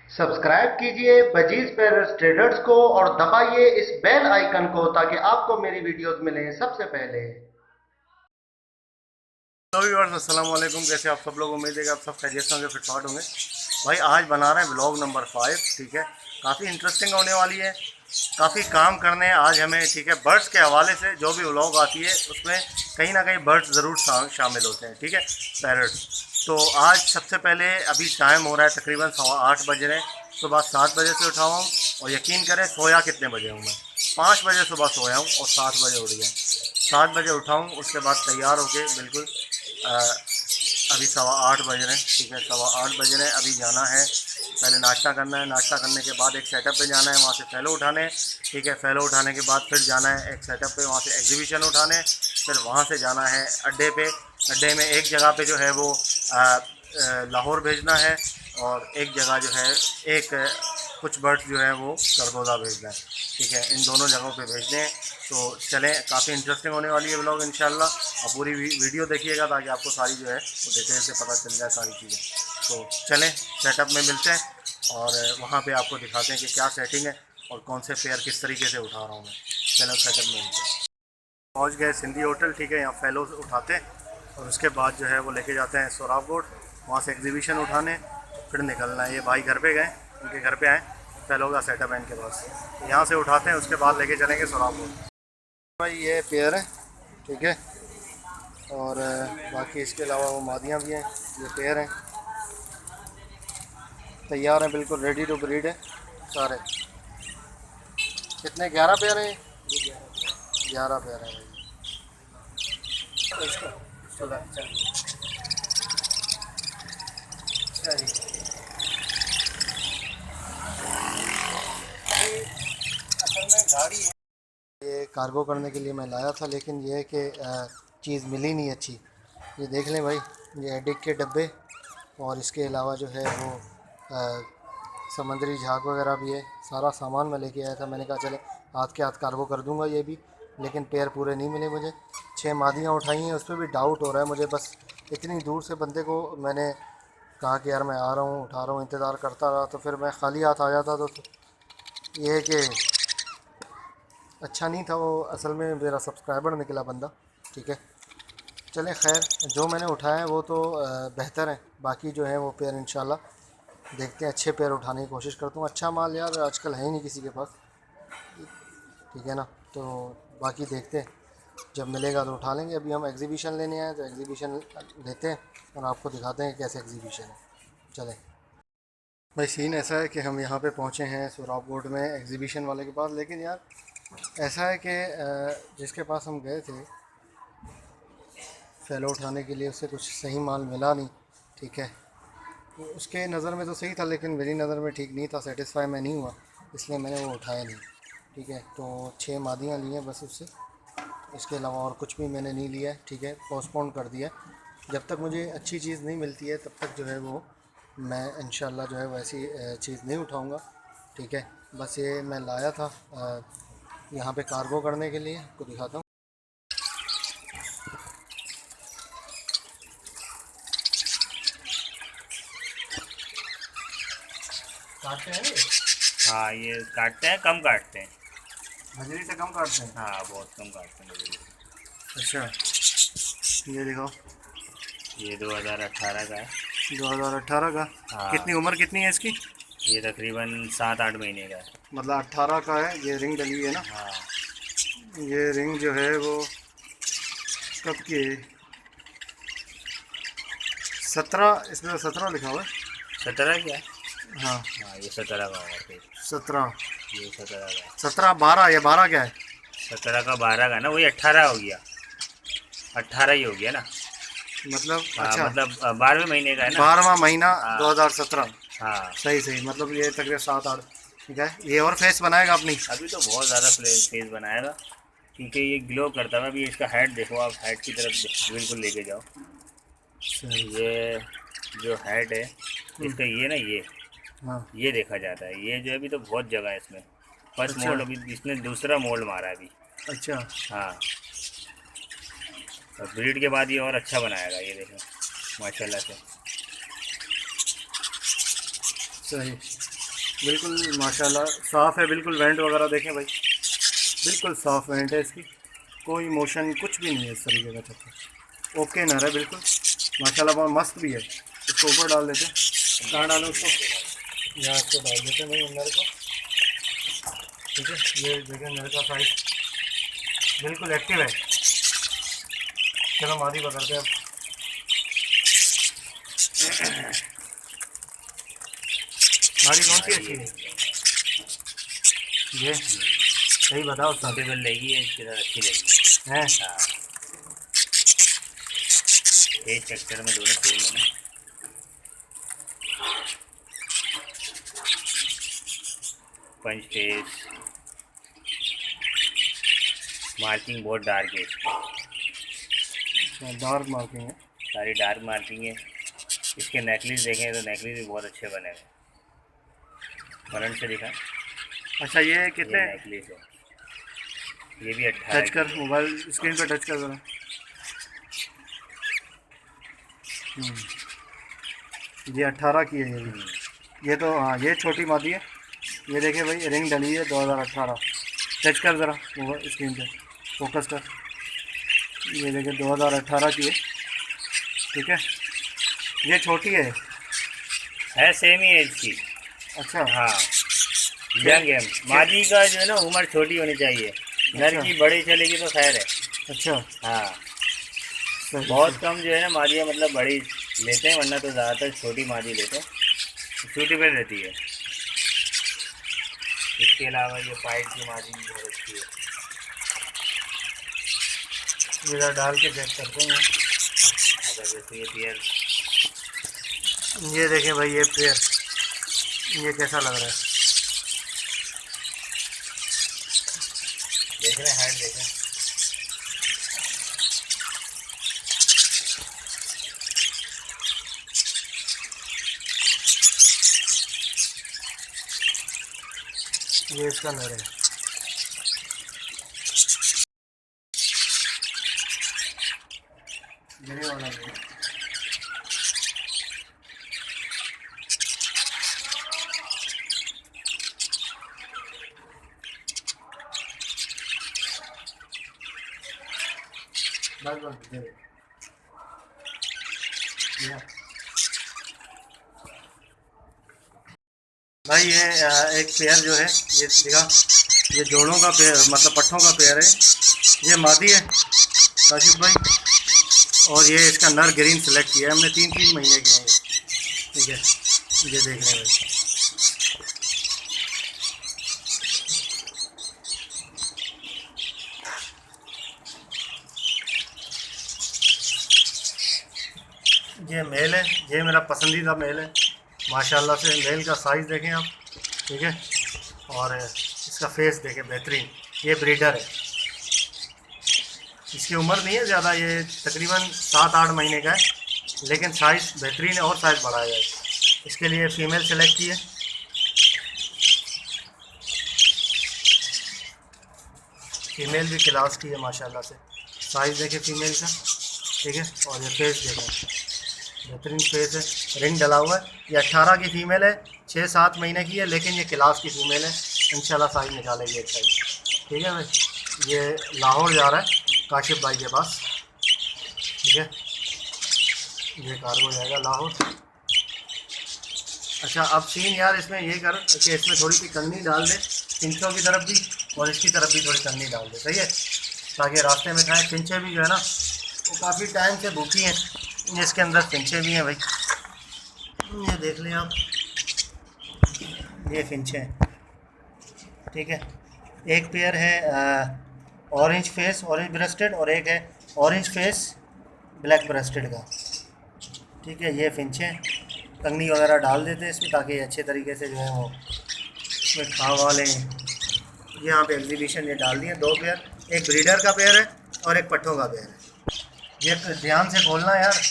Subscribe कीजिए budgies पैरस traders को और दबाइए इस बेल आइकन को ताकि आपको मेरी वीडियोस मिलें सबसे पहले। तो व्यूअर्स अस्सलाम वालेकुम, कैसे आप सब लोग? उम्मीद है कि आप सब खैरियत से होंगे, फिटफाट होंगे। भाई आज बना रहे हैं व्लॉग नंबर 5, ठीक है। काफ़ी इंटरेस्टिंग होने वाली है, काफ़ी काम करने हैं आज हमें, ठीक है। बर्ड्स के हवाले से जो भी व्लॉग आती है उसमें कहीं ना कहीं बर्ड्स ज़रूर शामिल होते हैं, ठीक है, पैरट्स। तो आज सबसे पहले अभी टाइम हो रहा है तकरीबन 8:15 बज रहे हैं। सुबह 7 बजे से उठा हूँ और यकीन करें सोया कितने बजे हूँ मैं? 5 बजे सुबह सोया हूँ और 7 बजे उठ गया। 7 बजे उठाऊँ, उसके बाद तैयार होके बिल्कुल अभी 8:15 बज रहे हैं, ठीक है, 8:15 बज रहे हैं। अभी जाना है, पहले नाश्ता करना है, नाश्ता करने के बाद एक सेटअप पे जाना है, वहाँ से फैलो उठाने, ठीक है। फैलो उठाने के बाद फिर जाना है एक सेटअप पे, वहाँ से एग्जीबिशन उठाने, फिर वहाँ से जाना है अड्डे पे। अड्डे में एक जगह पे जो है वो लाहौर भेजना है और एक जगह जो है एक कुछ बर्ड्स जो है वो सरगोदा भेजना है, ठीक है। इन दोनों जगहों पे भेजने हैं। तो चलें, काफ़ी इंटरेस्टिंग होने वाली है व्लॉग इंशाल्लाह, और पूरी वीडियो देखिएगा ताकि आपको सारी जो है वो डिटेल से पता चल जाए सारी चीज़ें। तो चलें सेटअप में मिलते हैं और वहाँ पे आपको दिखाते हैं कि क्या सेटिंग है और कौन से फेयर किस तरीके से उठा रहा हूँ मैं। चलो सेटअप में मिलते हैं। पहुँच गए सिंधी होटल, ठीक है। यहाँ फैलो उठाते हैं और उसके बाद जो है वो लेके जाते हैं सोराबकोट, वहाँ से एग्जीबिशन उठाने, फिर निकलना है। ये भाई घर पे गए, उनके घर पे आए, फैलो का सेटअप है इनके पास, यहाँ से उठाते हैं, उसके बाद लेके चलेंगे सोराबकोट। भाई ये पेयर है, ठीक है। और बाकी इसके अलावा वो मादियाँ भी हैं, ये पेयर हैं, तैयार हैं, बिल्कुल रेडी टू ब्रीड है सारे। कितने? 11 पेयर हैं, 11 पेयर हैं भाई। ये कार्गो करने के लिए मैं लाया था, लेकिन ये है कि चीज़ मिली नहीं अच्छी। ये देख लें भाई, ये एडिक के डब्बे और इसके अलावा जो है वो समंदरी झाग वगैरह भी है। सारा सामान मैं लेके आया था, मैंने कहा चले हाथ के हाथ कार्गो कर दूंगा ये भी, लेकिन पैर पूरे नहीं मिले मुझे। 6 मादियाँ उठाई हैं, उस पर भी डाउट हो रहा है मुझे। बस इतनी दूर से बंदे को मैंने कहा कि यार मैं आ रहा हूँ, उठा रहा हूँ, इंतज़ार करता रहा, तो फिर मैं खाली हाथ आ जाता। तो ये है कि अच्छा नहीं था वो, असल में मेरा सब्सक्राइबर निकला बंदा, ठीक है। चलें खैर, जो मैंने उठाया है वो तो बेहतर है। बाकी जो है वो पेयर इंशाल्लाह देखते हैं, अच्छे पेयर उठाने की कोशिश करता हूँ। अच्छा माल यार आजकल है ही नहीं किसी के पास, ठीक है ना। तो बाकी देखते हैं, जब मिलेगा तो उठा लेंगे। अभी हम एग्जीबिशन लेने आए तो एग्जीबिशन लेते हैं और आपको दिखाते हैं कैसे एग्जीबिशन है। चलें भाई, सीन ऐसा है कि हम यहाँ पे पहुँचे हैं सोराबकोट में एग्जीबिशन वाले के पास, लेकिन यार ऐसा है कि जिसके पास हम गए थे फैलो उठाने के लिए, उससे कुछ सही माल मिला नहीं, ठीक है। तो उसके नज़र में तो सही था, लेकिन मेरी नज़र में ठीक नहीं था, सेटिस्फाई मैं नहीं हुआ, इसलिए मैंने वो उठाया नहीं, ठीक है। तो 6 मादियाँ ली हैं बस उससे, इसके अलावा और कुछ भी मैंने नहीं लिया है, ठीक है। पोस्टपोन कर दिया। जब तक मुझे अच्छी चीज़ नहीं मिलती है तब तक जो है वो मैं इंशाल्लाह जो है वैसी चीज़ नहीं उठाऊँगा, ठीक है। बस ये मैं लाया था यहाँ पे कार्गो करने के लिए, आपको दिखाता हूँ। काटते हैं ये? हाँ, ये काटते हैं, कम काटते हैं। हजरी से कम काटते हैं? हाँ, बहुत कम काटते हैं बजरी से। अच्छा, ये दिखाओ। ये 2018 का है। 2018 का? हाँ, कितनी उम्र कितनी है इसकी? ये तकरीबन 7-8 महीने का है। मतलब 18 का है, ये रिंग डली है ना? हाँ, ये रिंग जो है वो कब की है? 17, इसमें तो 17 लिखा हुआ है। 17 क्या है? हाँ, हाँ, ये 17 का होगा फिर। 17। ये 17 का है। 17 12 या 12 क्या है? 17 का 12 का ना, वही 18 हो गया। 18 ही हो गया ना। मतलब हाँ, अच्छा, मतलब 12वें महीने का है ना। 12वां महीना हाँ 2017। हाँ। सही सही, मतलब ये तकरीबन 7 8, ठीक है। ये और फेस बनाएगा अपनी? अभी तो बहुत ज़्यादा फेस बनाएगा, क्योंकि ये ग्लो करता है। अभी इसका हेड देखो आप, हेड की तरफ बिल्कुल लेके जाओ। सही। ये जो हेड है हम्म, इसका, ये ना, हाँ। ये देखा जाता है। ये जो है अभी तो बहुत जगह है इसमें। फर्स्ट अच्छा मोल्ड, अभी इसने दूसरा मोल्ड मारा है अभी। अच्छा। हाँ, और ब्रीड के बाद ये और अच्छा बनाएगा, ये देखो माशाल्लाह से। सही। बिल्कुल माशाल्लाह साफ़ है, बिल्कुल वेंट वगैरह देखें भाई, बिल्कुल साफ़ वेंट है इसकी, कोई मोशन कुछ भी नहीं है इस तरीके का चक्कर। ओके नर है बिल्कुल माशाल्लाह, बहुत मस्त भी है। इसको ऊपर डाल देते हैं, कहाँ डालें उसको, यहाँ इसको डाल देते हैं भाई नर को। ठीक है, ये देखें नर का साइज बिल्कुल एक्टिव है। चलो मादी पकड़ते हैं अब। मादी कौन सी अच्छी है ये, सही बताओ उसका सूटेबल लगी है, इसकी तरह अच्छी लगी है। हाँ, एक चक्कर में दोनों सेम है ना। पंच फेस, मार्किंग बहुत डार्क है, डार्क मार्किंग है। सारी डार्क मार्किंग है। इसके नेकलेस देखें तो नेकलेस भी बहुत अच्छे बने हुए, फ्रंट से दिखा। अच्छा ये कितने, नेकलेस है, ये भी 18 टच कर मोबाइल स्क्रीन पर टच कर ज़रा। ये 18 की है ये भी। ये तो हाँ ये छोटी मादी है। ये देखिए भाई रिंग डली है 2018। टच कर ज़रा मोबाइल स्क्रीन पे, फोकस कर। ये देखिए 2018 की है। ठीक है, ये छोटी है सेम ही एज की। अच्छा हाँ, यंग है। मादी का जो है ना उम्र छोटी होनी चाहिए, नर अच्छा। की बड़ी चलेगी तो खैर है। अच्छा हाँ, सही, बहुत सही। कम जो है ना मादियाँ मतलब बड़ी लेते हैं, वरना तो ज़्यादातर छोटी मादी लेते हैं, सूटेबल रहती है। इसके अलावा ये फाइट की मादी भी बहुत अच्छी है। इधर डाल के चेक करते हैं। अगर जैसे ये पेयर, ये देखें भाई ये पेयर, ये कैसा लग रहा है। देख रहे हैं हाइट देखें, ये इसका नर है। गिरे वाला है। बस बस दे दे। भाई ये एक पेयर जो है ये दिखा, ये जोड़ों का पेयर मतलब पट्ठों का पेयर है। ये मादी है काशिफ भाई, और ये इसका नर ग्रीन सेलेक्ट किया है हमने, 3-3 महीने के हैं ये। ठीक है, ये देख रहे हैं भाई। ये मेल है, ये मेरा पसंदीदा मेल है माशाल्लाह से। मेल का साइज़ देखें आप, ठीक है, और इसका फेस देखें बेहतरीन। ये ब्रीडर है, इसकी उम्र नहीं है ज़्यादा, ये तकरीबन 7-8 महीने का है, लेकिन साइज़ बेहतरीन है और साइज़ बढ़ाया जाए। इसके लिए फ़ीमेल सेलेक्ट की है। फ़ीमेल भी क्लास की है माशाल्लाह से। साइज़ देखें फ़ीमेल का, ठीक है, और ये फेस देखें बेहतरीन फेस है, रिंग डला हुआ है। ये 18 की फ़ीमेल है, 6-7 महीने की है, लेकिन ये क्लास की फ़ीमेल है। इंशाल्लाह साइज़ निकालेगी अच्छा ही। ठीक है भाई, ये लाहौर जा रहा है काशिफ भाई के पास। ठीक है, ये कार्गो जाएगा लाहौर। अच्छा अब सीन यार इसमें ये कर कि इसमें थोड़ी सी कंगनी डाल दे, पिंचों की तरफ भी और इसकी तरफ भी थोड़ी कंगनी डाल दे, सही है, ताकि रास्ते में खाएँ। पिंचे भी जो है ना वो काफ़ी टाइम से भूखी हैं, इसके अंदर फिंचे भी हैं भाई, ये देख लें आप, ये फिंचे हैं। ठीक है, एक पेयर है ऑरेंज फेस ऑरेंज ब्रेस्टेड, और एक है ऑरेंज फेस ब्लैक ब्रेस्टेड का। ठीक है, ये फिंचे हैं, कंगनी वगैरह डाल देते हैं इसमें ताकि अच्छे तरीके से जो है वो इसमें खा वा लें। यहाँ पे एग्जीबिशन ये डाल दिए 2 पेयर, एक ब्रीडर का पेयर है और एक पट्ठों का पेयर है। ये तो ध्यान से खोलना यार,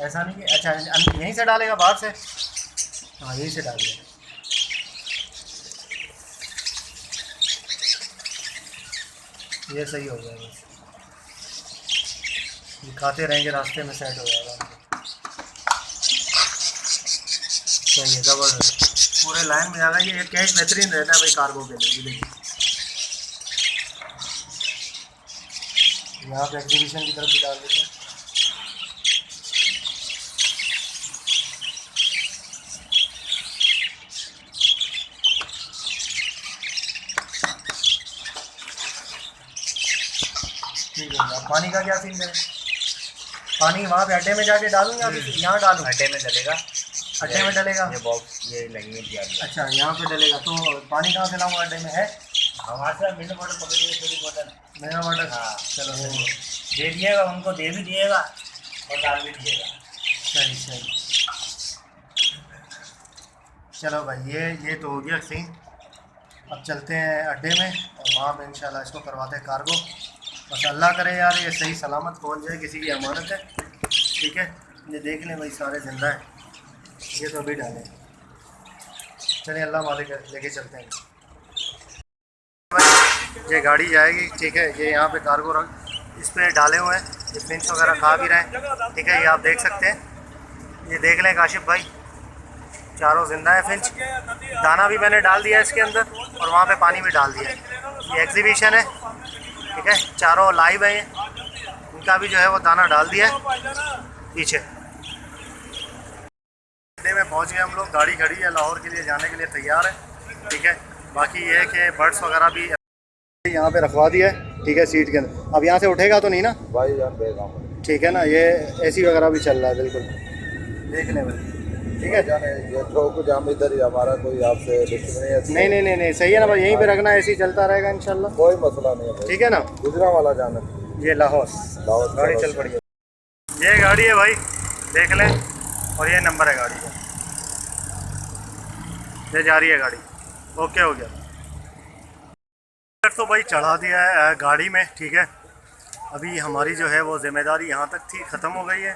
ऐसा नहीं कि अच्छा यहीं से डालेगा बाहर से, हाँ यहीं से डाल देगा। ये सही हो जाएगा, ये खाते रहेंगे रास्ते में सेट हो जाएगा। सही है, ज़बरदस्त पूरे लाइन में आ गया। ये कैच बेहतरीन रहता है भाई कार्गो के लिए। ये देखिए यहाँ पे एग्जीबिशन की तरफ भी डाल देते हैं। ठीक है, अब पानी का क्या सीन है? पानी वहाँ पे अड्डे में जाके डालूँ या फिर यहाँ डालूँ? अड्डे में डलेगा। अड्डे में डलेगा। ये बॉक्स ये लगेंगे तैयार। अच्छा, यहाँ पे डलेगा। तो पानी कहाँ से लाऊँ? अड्डे में है हमारे साथ मिनरल वाटर पकड़िए, थोड़ी बोतल। मेरा वाटर। हाँ चलो दे दिएगा, उनको दे भी दिएगा और डाल भी दिएगा। सही सही। चलो भाई ये तो हो गया सीन। अब चलते हैं अड्डे में और वहाँ पे इंशाल्लाह इसको करवाते हैं कार्गो। बस अल्लाह करे यार ये सही सलामत पहुँच जाए, किसी की अमानत है। ठीक है, ये देख लें भाई सारे जिंदा है। ये तो अभी डालें। चलिए अल्लाह मालिक लेके चलते हैं भाई। ये गाड़ी जाएगी, ठीक है। ये यहाँ पे कार्गो रख इस पर डाले हुए हैं, ये फिंच वगैरह खा भी रहे हैं। ठीक है, ये आप देख सकते हैं। ये देख लें काशिफ भाई, चारों जिंदा है फिंच। दाना भी मैंने डाल दिया इसके अंदर और वहाँ पे पानी भी डाल दिया है। ये एग्जीबिशन है, ठीक है। चारों लाइव है, इनका भी जो है वो दाना डाल दिया है पीछे। अड्डे में पहुँच गए हम लोग। गाड़ी खड़ी है, लाहौर के लिए जाने के लिए तैयार है। ठीक है, बाकी ये है कि बर्ड्स वगैरह भी यहाँ पे रखवा दिया है। ठीक है, सीट के अंदर। अब यहाँ से उठेगा तो नहीं ना भाई जान बेगा। ठीक है ना। ये एसी वगैरह भी चल रहा है, बिल्कुल देख लें भाई। ठीक है, जाने ये कुछ हम इधर ही, हमारा कोई आपसे दुश्मनी है नहीं नहीं नहीं नहीं, सही है ना भाई। यहीं पे रखना, एसी चलता रहेगा इंशाल्लाह, कोई मसला नहीं है भाई। ठीक है ना। गुजरा वाला जाना। ये लाहौर लाहौर गाड़ी चल पड़ी है। ये गाड़ी है भाई, देख लें। और ये नंबर है गाड़ी का, ये जा रही है गाड़ी। ओके हो गया। तो भाई चढ़ा दिया है गाड़ी में। ठीक है, अभी हमारी जो है वो ज़िम्मेदारी यहाँ तक थी, ख़त्म हो गई है।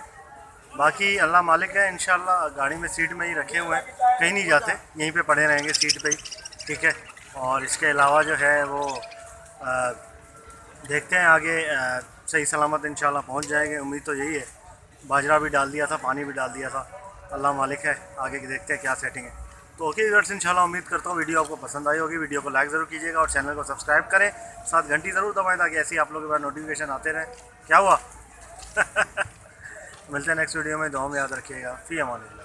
बाकी अल्लाह मालिक है, इंशाल्लाह गाड़ी में सीट में ही रखे हुए हैं, कहीं नहीं जाते, यहीं पे पड़े रहेंगे सीट पे ही। ठीक है, और इसके अलावा जो है वो देखते हैं आगे सही सलामत इंशाल्लाह पहुँच जाएंगे। उम्मीद तो यही है। बाजरा भी डाल दिया था, पानी भी डाल दिया था। अल्लाह मालिक है, आगे देखते हैं क्या सेटिंग है। तो ओके व्यूअर्स, इंशाल्लाह उम्मीद करता हूँ वीडियो आपको पसंद आई होगी। वीडियो को लाइक ज़रूर कीजिएगा और चैनल को सब्सक्राइब करें, साथ घंटी ज़रूर दबाएं ताकि ऐसे ही आप लोगों के पास नोटिफिकेशन आते रहें। क्या हुआ मिलते हैं नेक्स्ट वीडियो में। दुआ में याद रखिएगा। फ़ी अमान अल्लाह।